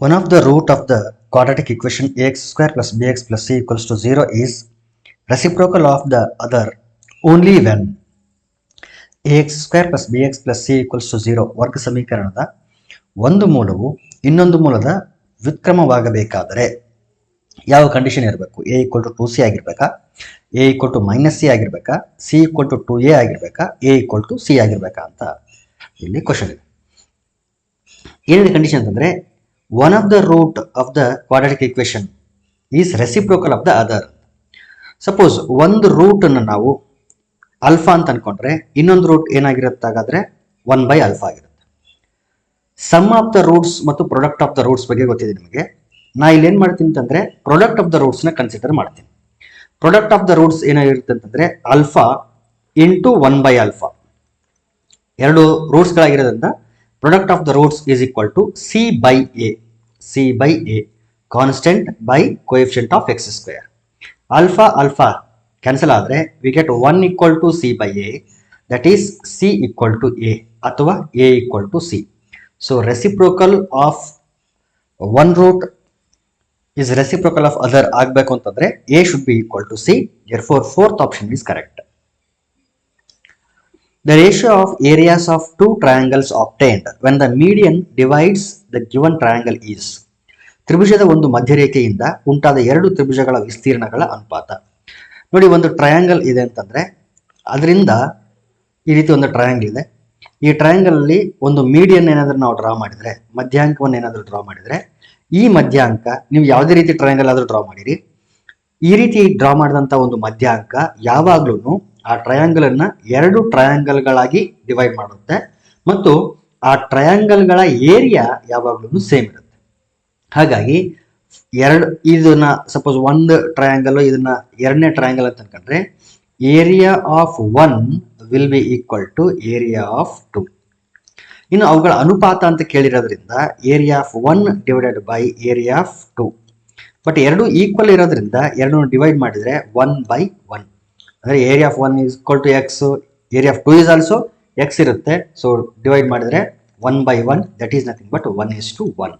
One of the root of the quadratic equation ax square plus bx plus c equals to 0 is reciprocal of the other only when ax square plus bx plus c equals to 0 ವರ್ಗ ಸಮೀಕರಣದ ಒಂದು ಮೂಲವು ಇನ್ನೊಂದು ಮೂಲದ ವ್ಯುತ್ಕ್ರಮವಾಗಬೇಕಾದರೆ ಯಾವ condition ಇರಬೇಕು? a equal to 2c ಆಗಿರಬೇಕಾ, a equal to minus c ಆಗಿರಬೇಕಾ, c equal to 2a ಆಗಿರಬೇಕಾ, a equal to c ಆಗಿರಬೇಕಾ ಅಂತ ಇಲ್ಲಿ ಕ್ವಶನ್ ಇದೆ. ಏನಿದೆ ಕಂಡೀಷನ್ ಅಂತಂದ್ರೆ one of the root of the quadratic equation is reciprocal of the other. Suppose ಒಂದು root ಅನ್ನು ನಾವು alpha ಅಂತ ಅನ್ಕೊಂಡ್ರೆ ಇನ್ನೊಂದು ರೂಟ್ ಏನಾಗಿರುತ್ತೆ? ಹಾಗಾದ್ರೆ 1 / ಆಲ್ಫಾ ಆಗಿರುತ್ತೆ. ಸಮ್ ಆಫ್ ದ ರೂಟ್ಸ್ ಮತ್ತು ಪ್ರೊಡಕ್ಟ್ ಆಫ್ ದ ರೂಟ್ಸ್ ಬಗ್ಗೆ ಗೊತ್ತಿದೆ ನಿಮಗೆ. ನಾ ಇಲ್ಲಿ ಏನ್ ಮಾಡ್ತೀನಿ ಅಂತಂದ್ರೆ ಪ್ರೊಡಕ್ಟ್ ಆಫ್ ದ ರೂಟ್ಸ್ ನ ಕನ್ಸಿಡರ್ ಮಾಡ್ತೀನಿ. ಪ್ರೊಡಕ್ಟ್ ಆಫ್ ದ ರೂಟ್ಸ್ ಏನಾಗಿರುತ್ತೆ ಅಂತಂದ್ರೆ ಆಲ್ಫಾ ಇಂಟು 1 / ಆಲ್ಫಾ, ಎರಡು roots ಗಳಾಗಿರೋದ್ರಿಂದ product of the roots is equal to c by a constant by coefficient of x square. Alpha cancel ಆದರೆ we get 1 equal to c by a, that is c equal to a ಅಥವಾ a equal to c. So reciprocal of one root is reciprocal of other ಆಗಬೇಕು ಅಂತಂದ್ರೆ a should be equal to c. Therefore fourth option is correct. The ratio of areas of two triangles obtained when the median divides the given triangle is. ತ್ರಿಭುಜದ ಒಂದು ಮಧ್ಯರೇಖೆಯಿಂದ ಉಂಟಾದ ಎರಡು ತ್ರಿಭುಜಗಳ ವಿಸ್ತೀರ್ಣಗಳ ಅನುಪಾತ. ನೋಡಿ, ಒಂದು triangle ಇದೆ ಅಂತಂದ್ರೆ ಅದರಿಂದ ಈ ರೀತಿ ಒಂದು ಟ್ರಯಾಂಗಲ್ ಇದೆ. ಈ ಟ್ರಯಾಂಗಲ್ ಅಲ್ಲಿ ಒಂದು ಮೀಡಿಯನ್ ಏನಾದ್ರೂ ನಾವು ಡ್ರಾ ಮಾಡಿದ್ರೆ, ಮಧ್ಯಾಂಕವನ್ನು ಏನಾದ್ರೂ ಡ್ರಾ ಮಾಡಿದ್ರೆ, ಈ ಮಧ್ಯಾಂಕ ನೀವು ಯಾವುದೇ ರೀತಿ ಟ್ರಯಾಂಗಲ್ ಆದ್ರೂ ಡ್ರಾ ಮಾಡಿರಿ, ಈ ರೀತಿ ಡ್ರಾ ಮಾಡಿದಂತ ಒಂದು ಮಧ್ಯಾಂಕ ಯಾವಾಗ್ಲೂ ಆ ಟ್ರಯಾಂಗಲ್ ಅನ್ನ ಎರಡು ಟ್ರಯಾಂಗಲ್ ಗಳಾಗಿ ಡಿವೈಡ್ ಮಾಡುತ್ತೆ ಮತ್ತು ಆ ಟ್ರಯಾಂಗಲ್ ಗಳ ಏರಿಯಾ ಯಾವಾಗ್ಲೂ ಸೇಮ್ ಇರುತ್ತೆ. ಹಾಗಾಗಿ ಇದನ್ನ ಸಪೋಸ್ ಒಂದು ಟ್ರಯಾಂಗಲ್ ಇದನ್ನ ಎರಡನೇ ಟ್ರಯಾಂಗಲ್ ಅಂತ ಅನ್ಕೊಂಡ್ರೆ area of 1 will be equal to area of 2. ಇನ್ನು ಅವುಗಳ ಅನುಪಾತ ಅಂತ ಕೇಳಿರೋದ್ರಿಂದ area of 1 divided by area of 2. But ಎರಡು ಈಕ್ವಲ್ ಇರೋದ್ರಿಂದ ಎರಡನ್ನು ಡಿವೈಡ್ ಮಾಡಿದ್ರೆ 1/1. ಅಂದ್ರೆ area of 1 is equal to x, area of 2 is also x ಇರುತ್ತೆ. ಸೊ ಡಿವೈಡ್ ಮಾಡಿದ್ರೆ 1/1, that is nothing but 1:1.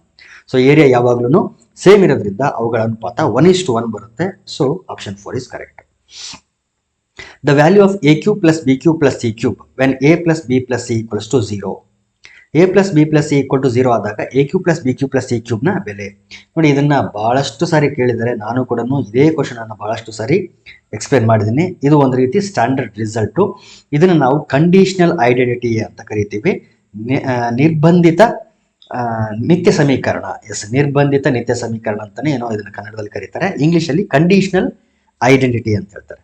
So area ಯಾವಾಗ್ಲೂ ಸೇಮ್ ಇರೋದ್ರಿಂದ ಅವುಗಳ ಅನುಪಾತ 1:1 ಬರುತ್ತೆ. So option 4 is correct. The value of a cube plus b cube plus c cube when a plus b plus c equals to 0. a plus b plus c equal to 0 ಆದಾಗ a cube plus b cube plus c cube ನ ಬೆಲೆ. ನೋಡಿ, ಇದನ್ನ ಬಹಳಷ್ಟು ಸಾರಿ ಕೇಳಿದರೆ ನಾನು ಕೂಡ ಇದೇ ಕ್ವಶನ್ ಅನ್ನು ಬಹಳಷ್ಟು ಸಾರಿ ಎಕ್ಸ್ಪ್ಲೇನ್ ಮಾಡಿದ್ದೀನಿ. ಇದು ಒಂದು ರೀತಿ ಸ್ಟ್ಯಾಂಡರ್ಡ್ ರಿಸಲ್ಟ್. ಇದನ್ನ ನಾವು ಕಂಡೀಷನಲ್ ಐಡೆಂಟಿಟಿ ಅಂತ ಕರಿತೀವಿ. ನಿರ್ಬಂಧಿತ ನಿತ್ಯ ಸಮೀಕರಣ. ನಿರ್ಬಂಧಿತ ನಿತ್ಯ ಸಮೀಕರಣ ಅಂತಾನೆ ಏನೋ ಇದನ್ನ ಕನ್ನಡದಲ್ಲಿ ಕರೀತಾರೆ. ಇಂಗ್ಲಿಷ್ ಅಲ್ಲಿ ಕಂಡೀಷನಲ್ ಐಡೆಂಟಿಟಿ ಅಂತ ಹೇಳ್ತಾರೆ.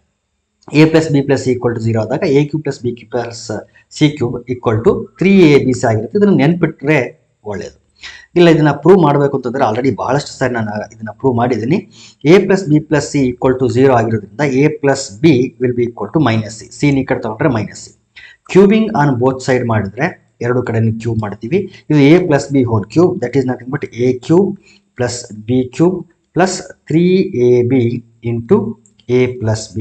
a plus b plus c equal to 0 ಆದಾಗ a cube plus b cube plus c cube equal to 3abc ಆಗಿರುತ್ತೆ. ಇದನ್ನ ನೆನ್ಪಿಟ್ರೆ ಒಳ್ಳೆಯದು. ಇಲ್ಲ, ಇದನ್ನ ಪ್ರೂವ್ ಮಾಡಬೇಕು ಅಂತಂದ್ರೆ ಆಲ್ರೆಡಿ ಬಹಳಷ್ಟು ಸಾರಿ ನಾನು ಇದನ್ನ ಪ್ರೂವ್ ಮಾಡಿದ್ದೀನಿ. a plus b plus c equal to 0 ಆಗಿರೋದ್ರಿಂದ a plus b will be equal to minus c. c ಈ ಕಡೆ ತಗೊಂಡ್ರೆ minus c. ಕ್ಯೂಬಿಂಗ್ on both side ಮಾಡಿದ್ರೆ ಎರಡು ಕಡೆ ಕ್ಯೂಬ್ ಮಾಡ್ತೀವಿ. ಇದು a plus b whole cube, that is nothing but a cube plus b cube plus 3ab into a plus b,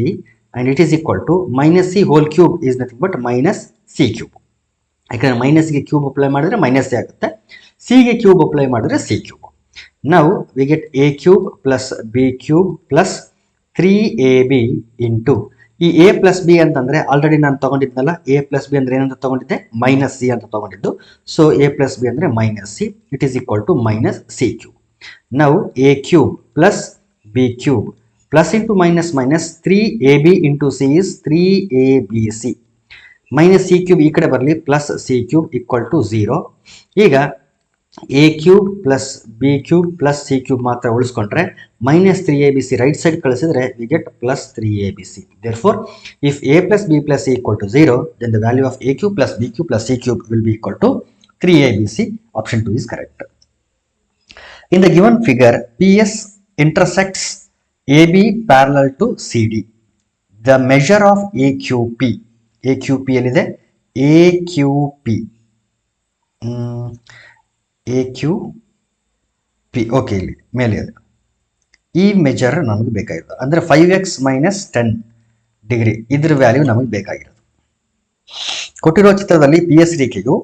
and it is equal to minus c whole cube is nothing but minus c cube. ಯಾಕಂದ್ರೆ minus ಗೆ cube apply ಮಾಡಿದ್ರೆ minus C ಆಗುತ್ತೆ, C ಗೆ cube apply ಮಾಡಿದ್ರೆ C cube. ನಾವು we get a cube plus b cube plus 3ab into ಈ a plus B ಅಂತಂದ್ರೆ already ನಾನು ತಗೊಂಡಿದ್ನಲ್ಲ, a ಪ್ಲಸ್ ಬಿ ಅಂದ್ರೆ ಏನಂತ ತಗೊಂಡಿದ್ದೆ? ಮೈನಸ್ ಸಿ ಅಂತ ತಗೊಂಡಿದ್ದು. ಸೊ a ಪ್ಲಸ್ ಬಿ ಅಂದ್ರೆ minus C, it is equal to minus C cube. ನಾವು a cube plus b cube plus into minus minus 3ab into C is 3abc. Minus C cube ಈ ಕಡೆ ಬರಲಿ, plus C cube equal to 0. ಈಗ a cube plus B cube plus C cube ಮಾತ್ರ ಉಳಿಸ್ಕೊಂಡ್ರೆ minus 3abc right side ಕಳಿಸಿದ್ರೆ we get plus 3abc. Therefore, if a plus b plus c equal to 0, then the value of a cube plus b cube plus c cube will be equal to 3abc. Option 2 is correct. In the given figure, PS intersects AB parallel to CD. The measure of AQP. AQP ಎಲ್ಲಿದೆ? AQP. Okay, ಇಲ್ಲಿ ಮೇಲೆ ಇದೆ. ಈ measure ನಮಗೆ ಬೇಕಾಗಿರೋದು ಅಂದ್ರೆ 5x minus 10 degree, ಇದ್ರ value ನಮಗೆ ಬೇಕಾಗಿರೋದು. ಕೊಟ್ಟಿರೋ ಚಿತ್ರದಲ್ಲಿ PS ರೇಖೆಯು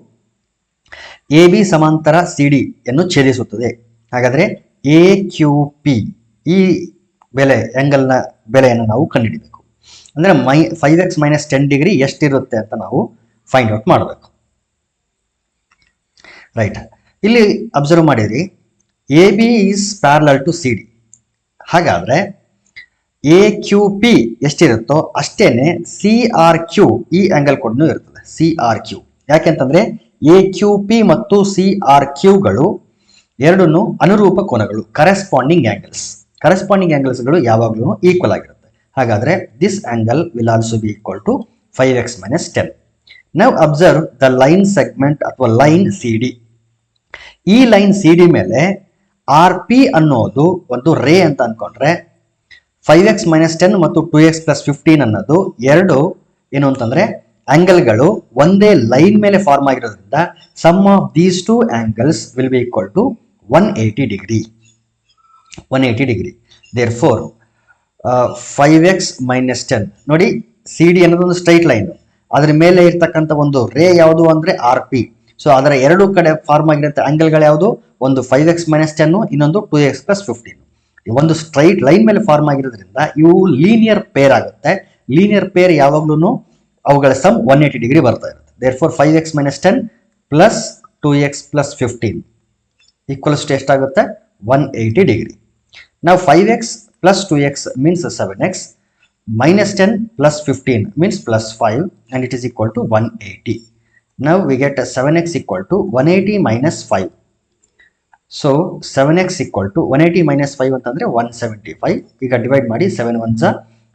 AB ಸಮಾಂತರ CD ಯನ್ನು ಛೇದಿಸುತ್ತದೆ. ಹಾಗಾದ್ರೆ ಎ ಕ್ಯೂ ಪಿ ಈ ಆಂಗಲ್ನ ಬೆಲೆಯನ್ನು ನಾವು ಕಂಡುಹಿಡಿಬೇಕು. ಅಂದ್ರೆ 5x - 10 ಡಿಗ್ರಿ ಎಷ್ಟಿರುತ್ತೆ ಅಂತ ನಾವು ಫೈಂಡ್ ಔಟ್ ಮಾಡಬೇಕು. ರೈಟ್, ಇಲ್ಲಿ ಅಬ್ಸರ್ವ್ ಮಾಡಿರಿ, A B is parallel to C D. ಹಾಗಾದ್ರೆ ಎ ಕ್ಯೂ ಪಿ ಎಷ್ಟಿರುತ್ತೋ ಅಷ್ಟೇನೆ ಸಿ ಆರ್ ಕ್ಯೂ ಈ ಆಂಗಲ್ ಕೂಡ ಇರ್ತದೆ. ಸಿ ಆರ್ ಕ್ಯೂ ಯಾಕೆಂತಂದ್ರೆ ಎ ಕ್ಯೂ ಪಿ ಮತ್ತು ಸಿ ಆರ್ ಕ್ಯೂಗಳು ಎರಡೂ ಅನುರೂಪ ಕೋನಗಳು, ಕರೆಸ್ಪಾಂಡಿಂಗ್ ಆಂಗಲ್ಸ್. ಕರೆಸ್ಪಾಂಡಿಂಗ್ ಆಂಗಲ್ಸ್ಗಳು ಯಾವಾಗಲೂ ಈಕ್ವಲ್ ಆಗಿರುತ್ತೆ. ಹಾಗಾದ್ರೆ this angle will also be equal to 5x - 10. Now observe the line segment ಅಥವಾ ಲೈನ್ ಸಿ ಡಿ. ಈ ಲೈನ್ ಸಿ ಡಿ ಮೇಲೆ ಆರ್ ಪಿ ಅನ್ನೋದು ಒಂದು ರೇ ಅಂತ ಅನ್ಕೊಂಡ್ರೆ 5x - 10 ಮತ್ತು 2x + 15 ಅನ್ನೋದು ಎರಡು ಏನು ಅಂತಂದ್ರೆ ಆಂಗಲ್ಗಳು ಒಂದೇ ಲೈನ್ ಮೇಲೆ ಫಾರ್ಮ್ ಆಗಿರೋದ್ರಿಂದ sum of these two angles will be equal to 180 degree. 180 degree. Therefore 5x - 10 ನೋಡಿ, ಸಿ ಡಿ ಅನ್ನೋದು ಒಂದು ಸ್ಟ್ರೈಟ್ ಲೈನ್, ಅದ್ರ ಮೇಲೆ ಇರ್ತಕ್ಕಂಥ ಒಂದು ರೇ ಯಾವುದು ಅಂದ್ರೆ ಆರ್ ಪಿ. ಸೊ ಅದರ ಎರಡು ಕಡೆ ಫಾರ್ಮ್ ಆಗಿರೋ ಆಂಗಲ್ಗಳು ಯಾವುದು? ಒಂದು 5x - 10, ಇನ್ನೊಂದು 2x + 15. ಒಂದು ಸ್ಟ್ರೈಟ್ ಲೈನ್ ಮೇಲೆ ಫಾರ್ಮ್ ಆಗಿರೋದ್ರಿಂದ ಇವು ಲೀನಿಯರ್ ಪೇರ್ ಆಗುತ್ತೆ. ಲೀನಿಯರ್ ಪೇರ್ ಯಾವಾಗ್ಲೂ ಅವುಗಳ ಸಮ್ 180 ಡಿಗ್ರಿ ಬರ್ತಾ ಇರುತ್ತೆ. Therefore 5x - 10 plus 2x + 15 equals to ಎಷ್ಟಾಗುತ್ತೆ? 180 ಡಿಗ್ರಿ. ನಾವು 5x + 2x means 7x minus 10 plus 15 means plus 5 and it is equal to 180. Now we get 7x equal to 180 minus 5. So 7x equal to 180 minus 5 ಅಂತಂದ್ರೆ 175. ಈಗ divide ಮಾಡಿ 7 1s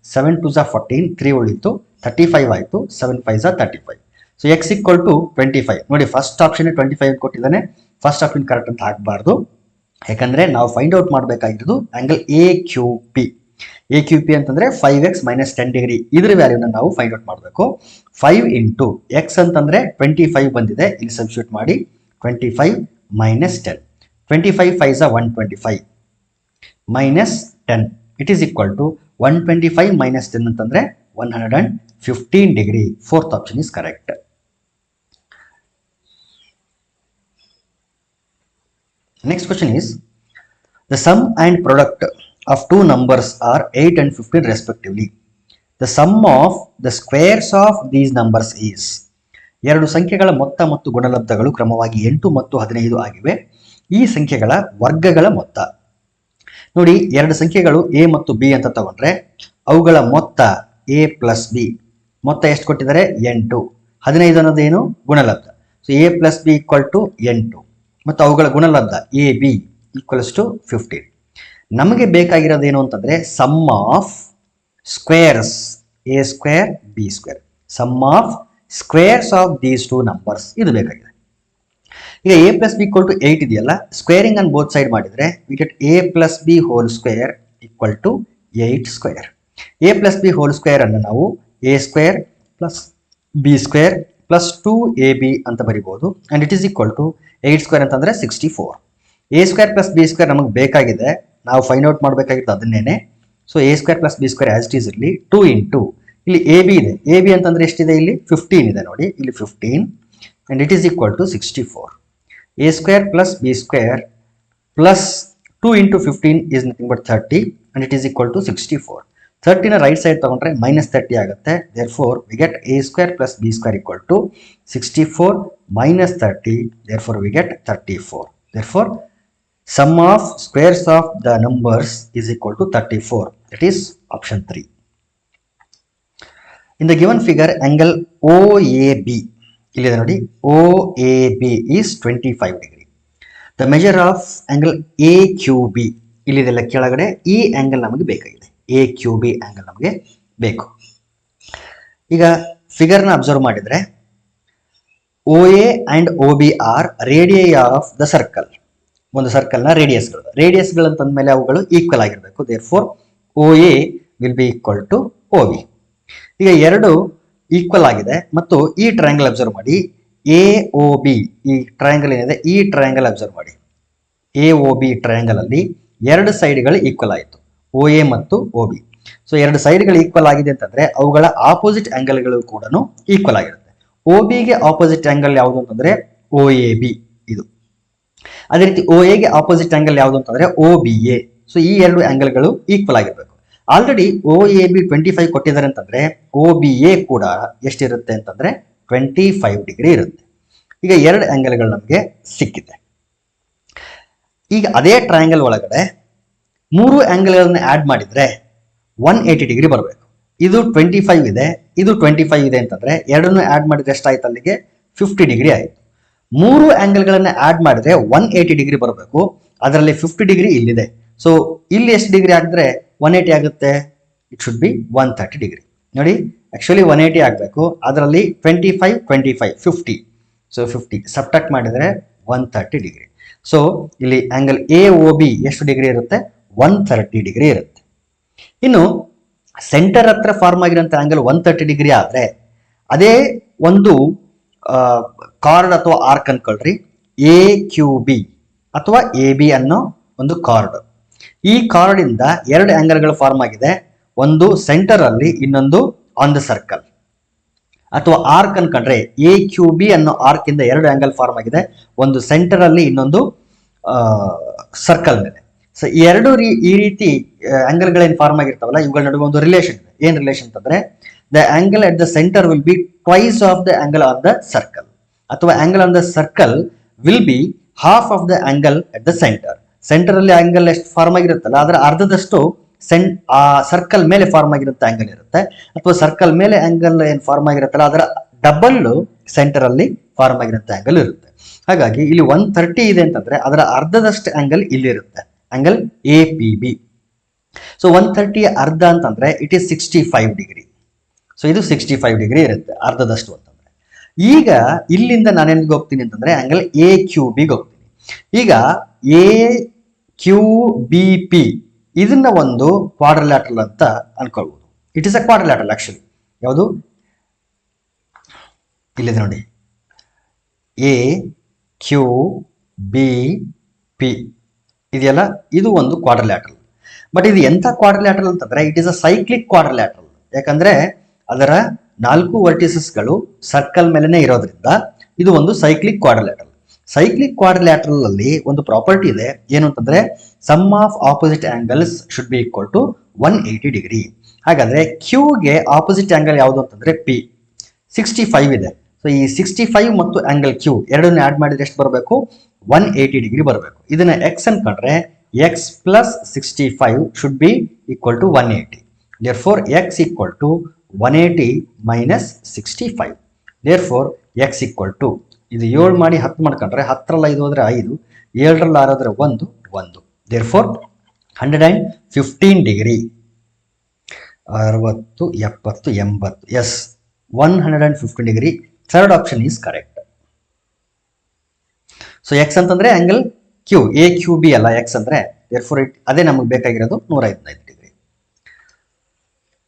7 2s 14, 3 ಉಳಿತು 35 ಆಯಿತು, 7 5s 35. So x equal to 25. ನೋಡಿ, first option 25 ಕೊಟ್ಟಿದ್ದಾನೆ. First option correct ಅಂತ ಹಾಕಬಾರ್ದು, ಯಾಕಂದ್ರೆ ನಾವು ಫೈಂಡ್ ಔಟ್ ಮಾಡಬೇಕಾಗಿರೋದು angle A Q P. A Q P ಅಂತಂದ್ರೆ 5x - 10 ಡಿಗ್ರಿ. ಇದ್ರ ವ್ಯಾಲ್ಯೂನ ನಾವು ಫೈಂಡ್ ಔಟ್ ಮಾಡಬೇಕು. 5 ಇಂಟು ಎಕ್ಸ್ ಅಂತಂದ್ರೆ 25 ಬಂದಿದೆ, ಇಲ್ಲಿ ಸಬ್ಸ್ಟಿಟ್ಯೂಟ್ ಮಾಡಿ 25 minus 10. 25 5s 125 minus 10. It is equal to 125 minus 10 ಅಂತಂದ್ರೆ 115 degree. Fourth option is correct. Next question is, the sum and product of two numbers are 8 and 15 respectively. The sum of the squares of these numbers is. ಎರಡು ಸಂಖ್ಯೆಗಳ ಮೊತ್ತ ಮತ್ತು ಗುಣಲಬ್ಧಗಳು ಕ್ರಮವಾಗಿ 8 ಮತ್ತು 15 ಆಗಿವೆ. ಈ ಸಂಖ್ಯೆಗಳ ವರ್ಗಗಳ ಮೊತ್ತ. ನೋಡಿ, ಎರಡು ಸಂಖ್ಯೆಗಳು ಎ ಮತ್ತು ಬಿ ಅಂತ ತಗೊಂಡ್ರೆ ಅವುಗಳ ಮೊತ್ತ ಎ ಪ್ಲಸ್ ಬಿ. ಮೊತ್ತ ಎಷ್ಟು ಕೊಟ್ಟಿದ್ದಾರೆ? 8. 15 ಅನ್ನೋದೇನು? ಗುಣಲಬ್ಧ. So A plus B equal to 8 ಮತ್ತು ಅವುಗಳ ಗುಣಲಬ್ಧ ಎ ಬಿ ಈಕ್ವಲ್ಸ್ ಟು 15. ನಮಗೆ ಬೇಕಾಗಿರೋದೇನು ಅಂತಂದ್ರೆ sum of squares A square B square. Sum of squares of these two numbers ಇದು ಬೇಕಾಗಿದೆ. ಈಗ A plus B equal to 8 ಇದೆಯಲ್ಲ, ಸ್ಕ್ವೇರಿಂಗ್ ಅನ್ ಬೋತ್ ಸೈಡ್ ಮಾಡಿದ್ರೆ we get A plus B whole square equal to 8 square. A plus B whole square ಅನ್ನು ನಾವು A square plus B square plus 2ab ಅಂತ ಬರಿಬಹುದು. And it is equal to 8 square ಅಂತಂದ್ರೆ 64. A square plus B square ನಮಗೆ ಬೇಕಾಗಿದೆ, ನಾವು find out ಮಾಡಬೇಕಾಗಿತ್ತು ಅದನ್ನೇನೆ. So A square plus B square as it is ಇರಲಿ. 2 ಇಂಟು ಇಲ್ಲಿ ಎ ಬಿ ಇದೆ. ಎ ಬಿ ಅಂತಂದ್ರೆ ಎಷ್ಟಿದೆ? ಇಲ್ಲಿ 15 ಇದೆ ನೋಡಿ, ಇಲ್ಲಿ 15 and it is equal to 64. A square plus B square plus 2 into 15 is nothing but 30 and it is equal to 64. 30ನ ರೈಟ್ ಸೈಡ್ ತಗೊಂಡ್ರೆ minus 30 ಆಗುತ್ತೆ. Therefore we get a square plus b square equal to 64 minus 30. Therefore we get 34. Therefore sum of squares of the numbers is equal to 34. That is option 3. In the given figure, angle OAB ಇಲ್ಲಿದೆ ನೋಡಿ, OAB is 25 degree. The measure of angle AQB ಇಲ್ಲಿದೆಲ್ಲ ಕೆಳಗಡೆ. ಈ angle ನಮಗೆ ಬೇಕಾಗಿದೆ, AQB angle ನಮಗೆ ಬೇಕು. ಈಗ ಫಿಗರ್ನ ಅಬ್ಸರ್ವ್ ಮಾಡಿದ್ರೆ OA and OB are radii of the circle. ಒಂದು ಸರ್ಕಲ್ನ ರೇಡಿಯಸ್ಗಳು ಅಂತಂದ್ಮೇಲೆ ಅವುಗಳು ಈಕ್ವಲ್ ಆಗಿರಬೇಕು. Therefore OA will be equal to OB. ಈಗ ಎರಡು ಈಕ್ವಲ್ ಆಗಿದೆ ಮತ್ತು ಈ ಟ್ರಯಾಂಗಲ್ ಅಬ್ಸರ್ವ್ ಮಾಡಿ. AOB ಈ ಟ್ರಯಾಂಗಲ್ ಏನಿದೆ, ಈ ಟ್ರಯಾಂಗಲ್ ಅಬ್ಸರ್ವ್ ಮಾಡಿ. AOB ಟ್ರಯಾಂಗಲ್ ಅಲ್ಲಿ ಎರಡು ಸೈಡ್ಗಳು ಈಕ್ವಲ್ ಆಯಿತು, OA ಮತ್ತು OB. ಸೊ ಎರಡು ಸೈಡ್ಗಳು ಈಕ್ವಲ್ ಆಗಿದೆ ಅಂತಂದ್ರೆ ಅವುಗಳ ಆಪೋಸಿಟ್ ಆಂಗಲ್ಗಳು ಕೂಡ ಈಕ್ವಲ್ ಆಗಿರುತ್ತೆ. OB ಗೆ ಆಪೋಸಿಟ್ ಆಂಗಲ್ ಯಾವುದು ಅಂತಂದ್ರೆ OAB ಇದು. ಅದೇ ರೀತಿ ಒ ಎಗೆ ಆಪೋಸಿಟ್ ಆಂಗಲ್ ಯಾವುದು ಅಂತಂದ್ರೆ ಒ ಬಿ ಎ. ಸೊ ಈ ಎರಡು ಆಂಗಲ್ಗಳು ಈಕ್ವಲ್ ಆಗಿರ್ಬೇಕು. ಆಲ್ರೆಡಿ ಒ ಎ ಬಿ 25 ಕೊಟ್ಟಿದ್ದಾರೆ ಅಂತಂದ್ರೆ ಒ ಬಿ ಎ ಕೂಡ ಎಷ್ಟಿರುತ್ತೆ ಅಂತಂದ್ರೆ 25 ಡಿಗ್ರಿ ಇರುತ್ತೆ. ಈಗ ಎರಡು ಆಂಗಲ್ಗಳು ನಮಗೆ ಸಿಕ್ಕಿದೆ. ಈಗ ಅದೇ ಟ್ರಯಾಂಗಲ್ ಒಳಗಡೆ ಮೂರು ಆಂಗಲ್ಗಳನ್ನ ಆಡ್ ಮಾಡಿದ್ರೆ 180 ಡಿಗ್ರಿ ಬರಬೇಕು. ಇದು 25 ಇದೆ, ಇದು 25 ಇದೆ ಅಂತಂದ್ರೆ ಎರಡನ್ನು ಆಡ್ ಮಾಡಿದ್ರೆ ಎಷ್ಟಾಯ್ತು? ಅಲ್ಲಿಗೆ 50 ಡಿಗ್ರಿ ಆಯಿತು. ಮೂರು ಆಂಗಲ್ಗಳನ್ನ ಆಡ್ ಮಾಡಿದ್ರೆ 180 ಡಿಗ್ರಿ ಬರಬೇಕು. ಅದರಲ್ಲಿ 50 ಡಿಗ್ರಿ ಇಲ್ಲಿದೆ. ಸೊ ಇಲ್ಲಿ ಎಷ್ಟು ಡಿಗ್ರಿ ಆಗಿದ್ರೆ 180 ಆಗುತ್ತೆ? It should be 130 degree. ನೋಡಿ, ಆಕ್ಚುಲಿ 180 ಆಗಬೇಕು. ಅದರಲ್ಲಿ 25 25 50. ಸೊ 50 ಸಬ್ಟ್ರಾಕ್ಟ್ ಮಾಡಿದ್ರೆ 130 ಡಿಗ್ರಿ. ಸೊ ಇಲ್ಲಿ ಆಂಗಲ್ ಎ ಒ ಬಿ ಎಷ್ಟು ಡಿಗ್ರಿ ಇರುತ್ತೆ? 130 ಡಿಗ್ರಿ ಇರುತ್ತೆ. ಇನ್ನು ಸೆಂಟರ್ ಹತ್ರ ಫಾರ್ಮ್ ಆಗಿರೋಂಥ ಆಂಗಲ್ 130 ಡಿಗ್ರಿ ಆದ್ರೆ ಅದೇ ಒಂದು ಕಾರ್ಡ್ ಅಥವಾ ಆರ್ಕ್ ಅನ್ಕೊಳ್ರಿ, ಎ ಕ್ಯೂ ಬಿ ಅಥವಾ ಎ ಬಿ ಅನ್ನೋ ಒಂದು ಕಾರ್ಡ್. ಈ ಕಾರ್ಡ್ ಇಂದ ಎರಡು ಆಂಗಲ್ಗಳು ಫಾರ್ಮ್ ಆಗಿದೆ, ಒಂದು ಸೆಂಟರ್ ಅಲ್ಲಿ, ಇನ್ನೊಂದು ಆನ್ ದ ಸರ್ಕಲ್. ಅಥವಾ ಆರ್ಕ್ ಅನ್ಕೊಂಡ್ರೆ ಎ ಕ್ಯೂ ಬಿ ಅನ್ನೋ ಆರ್ಕ್ ಇಂದ ಎರಡು ಆಂಗಲ್ ಫಾರ್ಮ್ ಆಗಿದೆ, ಒಂದು ಸೆಂಟರ್ ಅಲ್ಲಿ, ಇನ್ನೊಂದು ಸರ್ಕಲ್ ಮೇಲೆ. ಸೊ ಈ ಎರಡು ಈ ರೀತಿ ಆಂಗಲ್ಗಳೇನು ಫಾರ್ಮ್ ಆಗಿರ್ತಾವಲ್ಲ, ಇವುಗಳ ನಡುವೆ ಒಂದು ರಿಲೇಷನ್ ಇದೆ. ಏನ್ ರಿಲೇಷನ್ ಅಂತಂದ್ರೆ the angle at the centre will be twice of the angle on the circle, ಅಥವಾ angle on the circle will be half of the angle at the centre. Centre ಅಲ್ಲಿ angle ಎಷ್ಟು form ಆಗಿರುತ್ತಲ್ಲ ಅದರ ಅರ್ಧದಷ್ಟು ಆ circle ಮೇಲೆ form ಆಗಿರುತ್ತೆ angle ಇರುತ್ತೆ, ಅಥವಾ ಸರ್ಕಲ್ ಮೇಲೆ ಆಂಗಲ್ ಏನ್ ಫಾರ್ಮ್ ಆಗಿರುತ್ತಲ್ಲ ಅದರ ಡಬಲ್ ಸೆಂಟರ್ ಅಲ್ಲಿ ಫಾರ್ಮ್ ಆಗಿರುತ್ತೆ ಆಂಗಲ್ ಇರುತ್ತೆ. ಹಾಗಾಗಿ ಇಲ್ಲಿ 130 ಇದೆ ಅಂತಂದ್ರೆ ಅದರ ಅರ್ಧದಷ್ಟು ಆಂಗಲ್ ಇಲ್ಲಿರುತ್ತೆ, angle A P B. So 130 ಅರ್ಧ ಅಂತಂದ್ರೆ ಇಟ್ ಈಸ್ 65 ಡಿಗ್ರಿ. ಸೊ ಇದು 65 ಡಿಗ್ರಿ ಇರುತ್ತೆ ಅರ್ಧದಷ್ಟು ಅಂತಂದ್ರೆ. ಈಗ ಇಲ್ಲಿಂದ ನಾನೇನಿಗೆ ಹೋಗ್ತೀನಿ ಅಂತಂದ್ರೆ ಆಂಗಲ್ ಎ ಕ್ಯೂ ಬಿಗೆ ಹೋಗ್ತೀನಿ. ಈಗ ಎ ಕ್ಯೂ ಬಿ ಪಿ ಇದನ್ನ ಒಂದು ಕ್ವಾಡ್ರಿಲ್ಯಾಟ್ರಲ್ ಅಂತ ಅನ್ಕೊಳ್ಬಹುದು. It is a quadrilateral actually. ಯಾವುದು? ಇಲ್ಲಿದೆ ನೋಡಿ, ಎ ಕ್ಯೂ ಬಿ ಪಿ ಇದೆಯಲ್ಲ, ಇದು ಒಂದು ಕ್ವಾಡ್ರಿಲ್ಯಾಟ್ರಲ್. ಬಟ್ ಇದು ಎಂಥ ಕ್ವಾಡ್ರಿಲ್ಯಾಟ್ರಲ್ ಅಂತಂದ್ರೆ it is a cyclic quadrilateral. ಯಾಕಂದ್ರೆ ಅದರ 4 ವರ್ಟಿಸಸ್ಗಳು ಸರ್ಕಲ್ ಮೇಲೆನೆ ಇರೋದ್ರಿಂದ ಇದು ಒಂದು ಸೈಕ್ಲಿಕ್ ಕ್ವಾಡ್ರಿಲ್ಯಾಟ್ರಲ್. ಸೈಕ್ಲಿಕ್ ಕ್ವಾಡ್ರಿಲ್ಯಾಟ್ರಲ್ ಅಲ್ಲಿ ಒಂದು ಪ್ರಾಪರ್ಟಿ ಇದೆ, ಏನು ಅಂತಂದ್ರೆ sum of opposite angles should be equal to 180 degree. ಹಾಗಾದ್ರೆ ಕ್ಯೂಗೆ ಆಪೋಸಿಟ್ ಆಂಗಲ್ ಯಾವುದು ಅಂತಂದ್ರೆ ಪಿ. 65 ಇದೆ. ಸೊ ಈ 65 ಮತ್ತು ಆಂಗಲ್ ಕ್ಯೂ ಎರಡನ್ನು ಆಡ್ ಮಾಡಿದ್ರೆ ಎಷ್ಟು ಬರಬೇಕು? 180 ಡಿಗ್ರಿ ಬರಬೇಕು. ಇದನ್ನ ಎಕ್ಸ್ ಅನ್ಕೊಂಡ್ರೆ X plus 65 should be equal to 180. therefore x equal to 180 minus 65. therefore x equal to ಇದು 7 ಮಾಡಿ 10 ಮಾಡ್ಕೊಂಡ್ರೆ 10ರಲ್ಲಿ 5 ಹೋದ್ರೆ 5, 7ರಲ್ಲಿ 6 ಹೋದ್ರೆ 1 1. therefore 115 degree. 60 70 80 yes 115 degree. Third option is correct. So X ಅಂತಂದ್ರೆ angle Q, A Q B ಅಲ್ಲ X ಅಂದ್ರೆ. therefore ಅದೇ ನಮಗೆ ಬೇಕಾಗಿರೋದು 115 degree.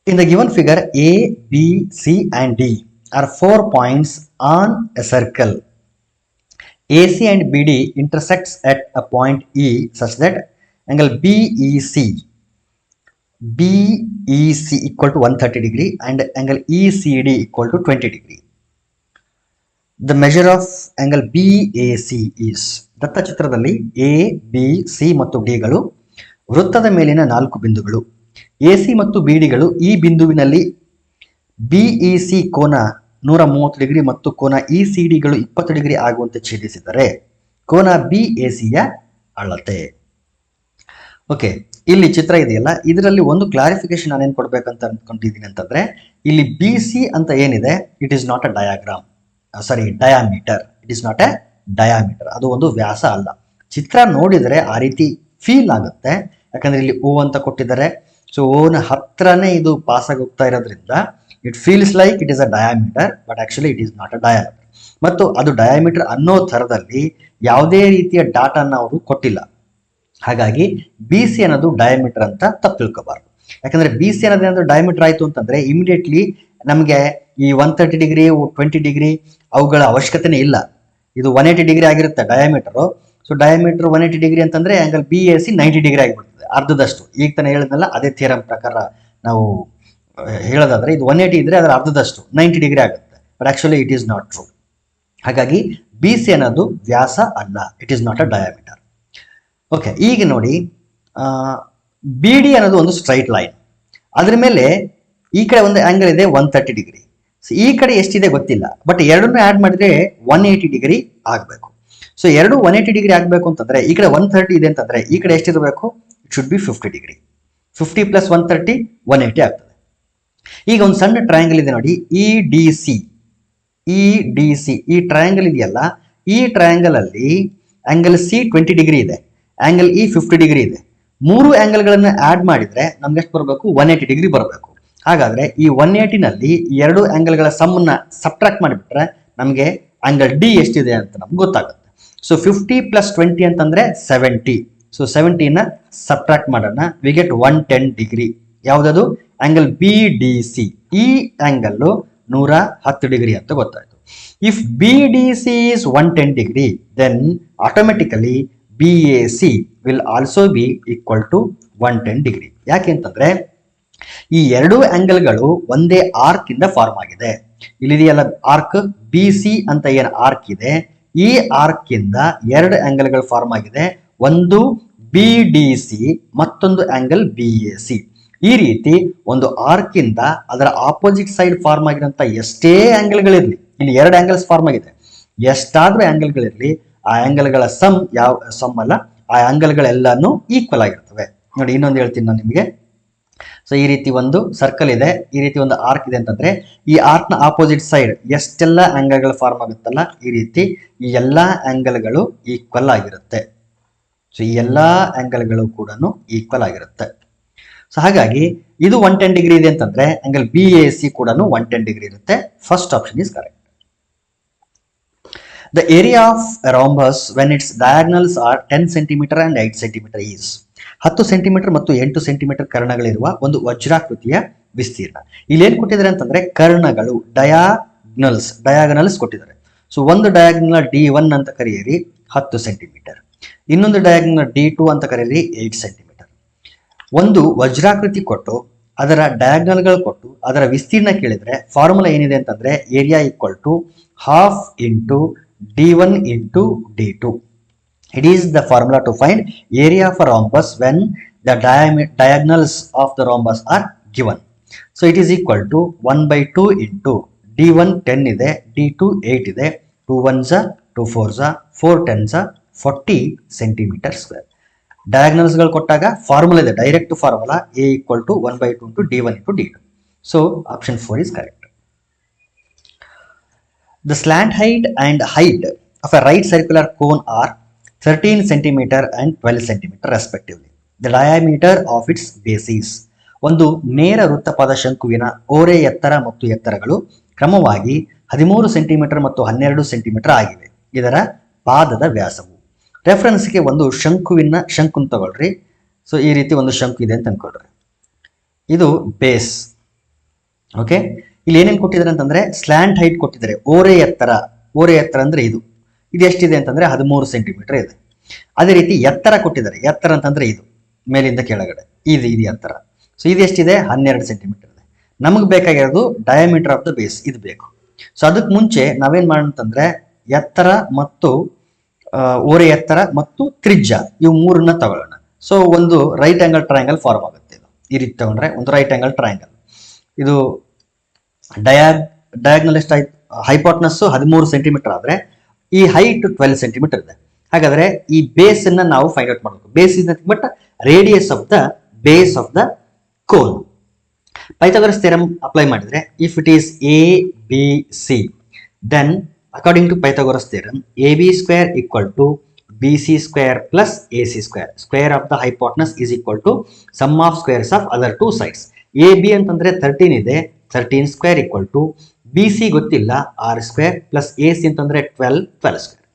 In the given figure, A, B, C and D are 4 points on a circle. AC and BD intersects at a point E such that angle BEC equal to 130 degree and angle ECD equal to 20 degree. The measure of angle BAC is. ದತ್ತ ಚಿತ್ರದಲ್ಲಿ A, B, C ಮತ್ತು D ಗಳು ವೃತ್ತದ ಮೇಲಿನ 4 ಬಿಂದುಗಳು. AC ಮತ್ತು ಬಿಡಿಗಳು ಈ ಬಿಂದುವಿನಲ್ಲಿ ಬಿಇಸಿ ಕೋನ 130 ಡಿಗ್ರಿ ಮತ್ತು ಕೋನ ಇಸಿಡಿಗಳು 20 ಡಿಗ್ರಿ ಆಗುವಂತೆ ಛೇದಿಸಿದರೆ ಕೋನ ಬಿಎಸಿಯ ಅಳತೆ. ಓಕೆ, ಇಲ್ಲಿ ಚಿತ್ರ ಇದೆಯಲ್ಲ, ಇದರಲ್ಲಿ ಒಂದು ಕ್ಲಾರಿಫಿಕೇಶನ್ ನಾನೇನು ಕೊಡ್ಬೇಕಂತ ಅನ್ಕೊಂಡಿದ್ದೀನಿ ಅಂತಂದ್ರೆ, ಇಲ್ಲಿ ಬಿ ಸಿ ಅಂತ ಏನಿದೆ it is not a diagram, diameter. It is not A diameter, ಅದು ಒಂದು ವ್ಯಾಸ ಅಲ್ಲ. ಚಿತ್ರ ನೋಡಿದರೆ ಆ ರೀತಿ ಫೀಲ್ ಆಗುತ್ತೆ, ಯಾಕಂದ್ರೆ ಇಲ್ಲಿ ಓ ಅಂತ ಕೊಟ್ಟಿದ್ದಾರೆ. ಸೊ ಓನ ಹತ್ರನೇ ಇದು ಪಾಸ್ ಆಗಿ ಹೋಗ್ತಾ ಇರೋದ್ರಿಂದ it feels like it is a diameter, but actually it is not a diameter. ಮತ್ತು ಅದು ಡಯಾಮೀಟರ್ ಅನ್ನೋ ಥರದಲ್ಲಿ ಯಾವುದೇ ರೀತಿಯ ಡಾಟಾನ ಅವರು ಕೊಟ್ಟಿಲ್ಲ. ಹಾಗಾಗಿ ಬಿ ಸಿ ಅನ್ನೋದು ಡಯಾಮೀಟರ್ ಅಂತ ತಪ್ಪು ತಿಳ್ಕೋಬಾರ್ದು. ಯಾಕಂದ್ರೆ ಬಿ ಸಿ ಅನ್ನೋದೇನಾದ್ರೂ ಡಯಾಮೀಟರ್ ಆಯಿತು ಅಂತಂದ್ರೆ ಇಮಿಡಿಯೇಟ್ಲಿ ನಮಗೆ ಈ 130 ಡಿಗ್ರಿ 20 ಡಿಗ್ರಿ ಅವುಗಳ ಅವಶ್ಯಕತೆನೇ ಇಲ್ಲ. ಇದು 180 ಡಿಗ್ರಿ ಆಗಿರುತ್ತೆ ಡಯಾಮೀಟರು. ಸೊ ಡಯಾಮೀಟರ್ 180 ಡಿಗ್ರಿ ಅಂತಂದ್ರೆ angle B A C 90 degree ಆಗಿಬಿಡ್ತದೆ, ಅರ್ಧದಷ್ಟು. ಈಗ ತಾನೇ ಹೇಳಿದ್ನಲ್ಲ, ಅದೇ ಥಿಯರಂ ಪ್ರಕಾರ ನಾವು ಹೇಳೋದಾದ್ರೆ ಇದು 180 ಇದ್ರೆ ಅದರ ಅರ್ಧದಷ್ಟು 90 ಡಿಗ್ರಿ ಆಗುತ್ತೆ. But actually it is not true. ಹಾಗಾಗಿ ಬಿ ಸಿ ಅನ್ನೋದು ವ್ಯಾಸ ಅಲ್ಲ, it is not a diameter. Okay, ಈಗ ನೋಡಿ ಬಿ ಡಿ ಅನ್ನೋದು ಒಂದು ಸ್ಟ್ರೈಟ್ ಲೈನ್, ಅದ್ರ ಮೇಲೆ ಈ ಕಡೆ ಒಂದು ಆಂಗಲ್ ಇದೆ 130 ಡಿಗ್ರಿ. ಈ ಕಡೆ ಎಷ್ಟಿದೆ ಗೊತ್ತಿಲ್ಲ, ಬಟ್ ಎರಡನ್ನೂ ಆ್ಯಡ್ ಮಾಡಿದ್ರೆ 180 ಡಿಗ್ರಿ ಆಗಬೇಕು. ಸೊ ಎರಡು 180 ಡಿಗ್ರಿ ಆಗಬೇಕು ಅಂತಂದ್ರೆ ಈ ಕಡೆ 130 ಇದೆ ಅಂತಂದ್ರೆ ಈ ಕಡೆ ಎಷ್ಟಿರಬೇಕು? It should be 50 degree. 50 plus 130 180 ಆಗ್ತದೆ. ಈಗ ಒಂದು ಸಣ್ಣ ಟ್ರಯಾಂಗಲ್ ಇದೆ ನೋಡಿ, ಇ ಡಿ ಸಿ. ಈ ಟ್ರಯಾಂಗಲ್ ಇದೆಯಲ್ಲ, ಈ ಟ್ರಯಾಂಗಲ್ ಅಲ್ಲಿ ಆಂಗಲ್ ಸಿ 20 ಡಿಗ್ರಿ ಇದೆ, ಆಂಗಲ್ ಇ 50 ಡಿಗ್ರಿ ಇದೆ. ಮೂರು ಆಂಗಲ್ಗಳನ್ನ ಆಡ್ ಮಾಡಿದ್ರೆ ನಮ್ಗೆ ಎಷ್ಟು ಬರಬೇಕು? 180 ಡಿಗ್ರಿ ಬರಬೇಕು. ಹಾಗಾದ್ರೆ ಈ 180 ನಲ್ಲಿ ಎರಡು ಆಂಗಲ್ಗಳ ಸಮ್ಮನ್ನ ಸಬ್ಟ್ರಾಕ್ಟ್ ಮಾಡಿಬಿಟ್ರೆ ನಮಗೆ ಆಂಗಲ್ ಡಿ ಎಷ್ಟಿದೆ ಅಂತ ನಮ್ಗೆ ಗೊತ್ತಾಗುತ್ತೆ. ಸೊ 50 ಪ್ಲಸ್ 20 ಅಂತಂದ್ರೆ 70. ಸೊ 70ನ ಸಬ್ಟ್ರಾಕ್ಟ್ ಮಾಡೋಣ, ವಿ ಗೆಟ್ 110 ಡಿಗ್ರಿ. ಯಾವುದದು? Angle B D C. ಈ ಆಂಗಲ್ 110 ಡಿಗ್ರಿ ಅಂತ ಗೊತ್ತಾಯ್ತು. If B D C is 110 degree, then automatically B A C will also be equal to 110 degree. ಯಾಕೆ ಅಂತಂದ್ರೆ ಈ ಎರಡು ಆಂಗಲ್ಗಳು ಒಂದೇ ಆರ್ಕ್ ಇಂದ ಫಾರ್ಮ್ ಆಗಿದೆ. ಇಲ್ಲಿದೆಯಲ್ಲ ಆರ್ಕ್ ಬಿ ಸಿ ಅಂತ ಏನು ಆರ್ಕ್ ಇದೆ, ಈ ಆರ್ಕ್ ಇಂದ ಎರಡು ಆಂಗಲ್ಗಳು ಫಾರ್ಮ್ ಆಗಿದೆ. ಒಂದು ಬಿ ಡಿ ಸಿ, ಮತ್ತೊಂದು ಆಂಗಲ್ ಬಿ ಎ ಸಿ. ಈ ರೀತಿ ಒಂದು ಆರ್ಕ್ ಇಂದ ಅದರ ಆಪೋಸಿಟ್ ಸೈಡ್ ಫಾರ್ಮ್ ಆಗಿರೋಂಥ ಎಷ್ಟೇ ಆಂಗಲ್ಗಳಿರ್ಲಿ, ಇಲ್ಲಿ ಎರಡು ಆಂಗಲ್ಸ್ ಫಾರ್ಮ್ ಆಗಿದೆ, ಎಷ್ಟಾದ್ರೂ ಆಂಗಲ್ಗಳಿರ್ಲಿ, ಆ ಆಂಗಲ್ಗಳ ಸಮ್ ಅಲ್ಲ, ಆ ಆಂಗಲ್ಗಳೆಲ್ಲಾನು ಈಕ್ವಲ್ ಆಗಿರ್ತವೆ. ನೋಡಿ, ಇನ್ನೊಂದು ಹೇಳ್ತೀನಿ ನಾನು ನಿಮಗೆ. ಸೊ ಈ ರೀತಿ ಒಂದು ಸರ್ಕಲ್ ಇದೆ, ಈ ರೀತಿ ಒಂದು ಆರ್ಕ್ ಇದೆ ಅಂತಂದ್ರೆ ಈ ಆರ್ಕ್ ನ ಆಪೋಸಿಟ್ ಸೈಡ್ ಎಷ್ಟೆಲ್ಲ ಆಂಗಲ್ಗಳು ಫಾರ್ಮ್ ಆಗುತ್ತಲ್ಲ, ಈ ರೀತಿ ಈ ಎಲ್ಲಾ ಆಂಗಲ್ಗಳು ಈಕ್ವಲ್ ಆಗಿರುತ್ತೆ. ಸೊ ಈ ಎಲ್ಲಾ ಆಂಗಲ್ಗಳು ಕೂಡ ಈಕ್ವಲ್ ಆಗಿರುತ್ತೆ. ಸೊ ಹಾಗಾಗಿ ಇದು 110 ಡಿಗ್ರಿ ಇದೆ ಅಂತಂದ್ರೆ ಆಂಗಲ್ ಬಿ ಎ ಸಿ ಕೂಡ 110 ಡಿಗ್ರಿ ಇರುತ್ತೆ. First option is correct. The area of a rhombus when its diagonals are 10 cm and 8 cm is 10 centimetre ಮತ್ತು 8 ಸೆಂಟಿಮೀಟರ್ ಕರ್ಣಗಳಿರುವ ಒಂದು ವಜ್ರಾಕೃತಿಯ ವಿಸ್ತೀರ್ಣ. ಇಲ್ಲಿ ಏನ್ ಕೊಟ್ಟಿದ್ದಾರೆ ಅಂತಂದ್ರೆ ಕರ್ಣಗಳು, ಡಯಾಗನಲ್ಸ್ ಕೊಟ್ಟಿದ್ದಾರೆ. ಸೊ ಒಂದು ಡಯಾಗನಲ್ D1 ಅಂತ ಕರೆಯಿರಿ 10 ಸೆಂಟಿಮೀಟರ್, ಇನ್ನೊಂದು ಡಯಾಗನಲ್ D2 ಅಂತ ಕರೆಯಿರಿ 8 ಸೆಂಟಿಮೀಟರ್. ಒಂದು ವಜ್ರಾಕೃತಿ ಕೊಟ್ಟು ಅದರ ಡಯಾಗನಲ್ಗಳು ಕೊಟ್ಟು ಅದರ ವಿಸ್ತೀರ್ಣ ಕೇಳಿದ್ರೆ ಫಾರ್ಮುಲಾ ಏನಿದೆ ಅಂತಂದ್ರೆ area equal to half into D1 into D2. It is the formula to find area of a rhombus when the diagonals of the rhombus are given. So it is equal to 1/2 into D1 10 ಇದೆ, D2 8 ಇದೆ, 2 1s 2 4s 4 10s 40 centimeter square. Diagonals ಗಳು ಕೊಟ್ಟಾಗ formula ಇದೆ, direct formula A equal to 1/2 into D1 into D2. So option 4 is correct. The slant height and height of a right circular cone are 13 cm and 12 cm respectively. The diameter of its base is. ಒಂದು ನೇರ ವೃತ್ತಪಾದ ಶಂಕುವಿನ ಓರೆ ಎತ್ತರ ಮತ್ತು ಎತ್ತರಗಳು ಕ್ರಮವಾಗಿ 13 centimetre ಮತ್ತು 12 centimetre ಆಗಿವೆ. ಇದರ ಪಾದದ ವ್ಯಾಸವು. ರೆಫರೆನ್ಸ್ಗೆ ಒಂದು ಶಂಕುನ್ ತಗೊಳ್ರಿ. ಸೊ ಈ ರೀತಿ ಒಂದು ಶಂಕು ಇದೆ ಅಂತ ಅನ್ಕೊಳ್ರಿ, ಇದು ಬೇಸ್. ಓಕೆ, ಇಲ್ಲಿ ಏನೇನು ಕೊಟ್ಟಿದ್ದಾರೆ ಅಂತಂದ್ರೆ ಸ್ಲ್ಯಾಂಟ್ ಹೈಟ್ ಕೊಟ್ಟಿದ್ದಾರೆ, ಓರೆ ಎತ್ತರ ಅಂದ್ರೆ ಇದು ಎಷ್ಟಿದೆ ಅಂತಂದ್ರೆ 13 ಸೆಂಟಿಮೀಟರ್ ಇದೆ. ಅದೇ ರೀತಿ ಎತ್ತರ ಕೊಟ್ಟಿದ್ದಾರೆ, ಎತ್ತರ ಅಂತಂದ್ರೆ ಇದು ಮೇಲಿಂದ ಕೆಳಗಡೆ ಇದು ಎತ್ತರ. ಸೊ ಇದು ಎಷ್ಟಿದೆ? 12 ಸೆಂಟಿಮೀಟರ್ ಇದೆ. ನಮಗೆ ಬೇಕಾಗಿರೋದು ಡಯಾಮೀಟರ್ ಆಫ್ ದ ಬೇಸ್, ಇದು ಬೇಕು. ಸೊ ಅದಕ್ಕೆ ಮುಂಚೆ ನಾವೇನ್ ಮಾಡೋಣ, ಎತ್ತರ ಮತ್ತು ಓರೆ ಎತ್ತರ ಮತ್ತು ತ್ರಿಜ್ಯ ಇವು ಮೂರನ್ನ ತಗೊಳ್ಳೋಣ. ಸೊ ಒಂದು ರೈಟ್ ಆಂಗಲ್ ಟ್ರಯಾಂಗಲ್ ಫಾರ್ಮ್ ಆಗುತ್ತೆ. ಇದು ಈ ರೀತಿ ತಗೊಂಡ್ರೆ ಒಂದು ರೈಟ್ ಆಂಗಲ್ ಟ್ರಯಾಂಗಲ್. ಇದು ಡಯಾಗ್ನಲ್ ಎಷ್ಟಾಯ್ತು? ಹೈಪಾಟ್ನಸ್ 13 ಸೆಂಟಿಮೀಟರ್ ಆದ್ರೆ ಈ ಹೈಟ್ 12 ಸೆಂಟಿಮೀಟರ್ ಇದೆ. ಹಾಗಾದ್ರೆ ಈ ಬೇಸ್ ಅನ್ನ ನಾವು ಫೈಂಡ್ ಔಟ್ ಮಾಡಬೇಕು. Base is nothing but radius of the base of the cone. Pythagoras theorem apply ಮಾಡಿದ್ರೆ if it is A B C, then according to Pythagoras theorem AB square equal to BC square plus AC square. Square of the hypotenuse is equal to sum of squares of other two sides. AB ಅಂತಂದ್ರೆ 13 ಇದೆ, 13 square equal to BC ಗೊತ್ತಿಲ್ಲ R square plus AC ಅಂತಂದ್ರೆ 12 square.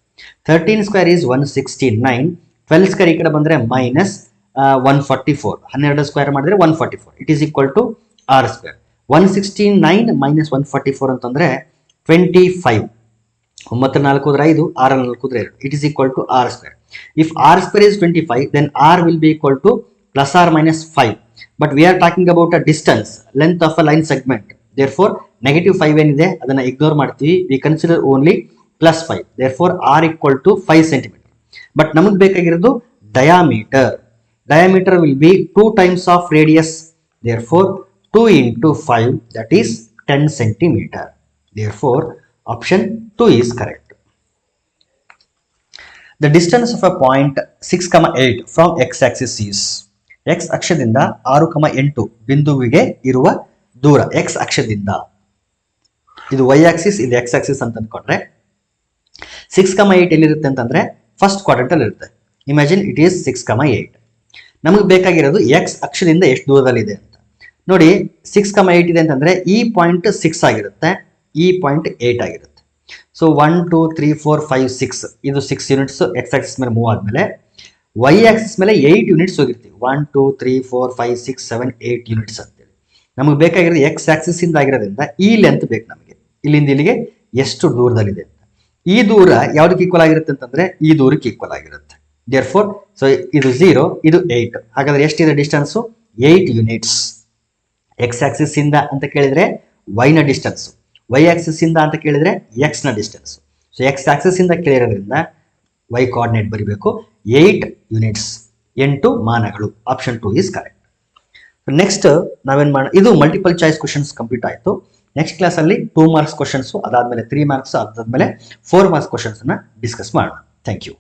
13 square is 169, 12 square ಈ ಕಡೆ ಬಂದ್ರೆ minus 144, 12 square ಮಾಡಿದ್ರೆ 144. It is equal to R square. 169 minus 144 ಅಂತಂದ್ರೆ 25. 9 4 5, 6 4 2. It is equal to R square. If R square is 25, then R will be equal to plus or minus 5. But we are talking about a distance, length of a line segment. Therefore, negative 5 ಏನಿದೆ ಅದನ್ನ ignore ಮಾಡ್ತೀವಿ. We consider only plus 5. therefore r equal to 5 centimeter. But ನಮಗೆ ಬೇಕಾಗಿರೋದು diameter. Diameter will be 2 times of radius. therefore 2 into 5, that is 10 centimeter. therefore option 2 is correct. The distance of a point 6,8 from x axis is. x ಅಕ್ಷದಿಂದ 6,8 ಬಿಂದುವಿಗೆ ಇರುವ ದೂರ x ಅಕ್ಷದಿಂದ. ಇದು y Axis, ಇದು x Axis ಅಂತ ಅಂದ್ಕೊಂಡ್ರೆ 6,8 ಎಲ್ಲಿರುತ್ತೆ ಅಂತಂದ್ರೆ first quadrant ಅಲ್ಲಿ ಇರುತ್ತೆ. Imagine it is 6,8. ನಮಗೆ ಬೇಕಾಗಿರೋದು x ಅಕ್ಷದಿಂದ ಎಷ್ಟು ದೂರದಲ್ಲಿದೆ ಅಂತ ನೋಡಿ. 6,8 ಇದೆ ಅಂತಂದ್ರೆ ಈ ಪಾಯಿಂಟ್ 6 ಆಗಿರುತ್ತೆ, ಈ ಪಾಯಿಂಟ್ 8 ಆಗಿರುತ್ತೆ. ಸೊ 1 2 3 4 5 6 ಇದು 6 ಯೂನಿಟ್ಸ್ x ಆಕ್ಸಿಸ್ ಮೇಲೆ ಮೂವ್ ಆದ್ಮೇಲೆ y ಆಕ್ಸಿಸ್ ಮೇಲೆ 8 ಯೂನಿಟ್ಸ್ ಹೋಗಿರ್ತೀವಿ. 1 2 3 4 5 6 7 8 ಯೂನಿಟ್ಸ್ ಅಂತೇಳಿ. ನಮಗೆ ಬೇಕಾಗಿರೋದು x ಆಕ್ಸಿಸ್ ಇಂದ ಆಗಿರೋದ್ರಿಂದ ಈ ಲೆಂತ್ ಬೇಕು ನಮಗೆ, ಇಲ್ಲಿಂದ ಇಲ್ಲಿಗೆ ಎಷ್ಟು ದೂರದಲ್ಲಿದೆ ಅಂತ. ಈ ದೂರ ಯಾವ್ದಕ್ಕೆ ಈಕ್ವಲ್ ಆಗಿರುತ್ತೆ ಅಂತಂದ್ರೆ ಈ ದೂರಕ್ಕೆ ಈಕ್ವಲ್ ಆಗಿರುತ್ತೆ. therefore ಸೊ ಇದು 0, ಇದು 8. ಹಾಗಾದ್ರೆ ಎಷ್ಟಿದೆ ಡಿಸ್ಟೆನ್ಸ್? 8 ಯೂನಿಟ್ಸ್. x ಆಕ್ಸಿಸ್ ಇಂದ ಅಂತ ಕೇಳಿದ್ರೆ y ನ ಡಿಸ್ಟೆನ್ಸ್, y ಆಕ್ಸಿಸ್ ಇಂದ ಅಂತ ಕೇಳಿದ್ರೆ x ನ ಡಿಸ್ಟೆನ್ಸ್. ಸೊ x ಆಕ್ಸಿಸ್ ಇಂದ ಕೇಳಿರೋದ್ರಿಂದ y ಕೋಆರ್ಡಿನೇಟ್ ಬರೀಬೇಕು 8 ಯೂನಿಟ್ಸ್, 8 ಮಾನಗಳು. Option 2 is correct. ನೆಕ್ಸ್ಟ್ ನಾವೇನ್ ಮಾಡೋಣ, ಇದು ಮಲ್ಟಿಪಲ್ ಚಾಯ್ಸ್ ಕ್ವಶನ್ಸ್ ಕಂಪ್ಲೀಟ್ ಆಯಿತು. ನೆಕ್ಸ್ಟ್ ಕ್ಲಾಸ್ ಅಲ್ಲಿ 2 ಮಾರ್ಕ್ಸ್ ಕ್ವಶನ್ಸ್, ಅದಾದ್ಮೇಲೆ 3 ಮಾರ್ಕ್ಸ್, ಅದಾದ್ಮೇಲೆ 4 ಮಾರ್ಕ್ಸ್ ಕ್ವಶನ್ಸ್ ಅನ್ನ ಡಿಸ್ಕಸ್ ಮಾಡೋಣ. Thank you.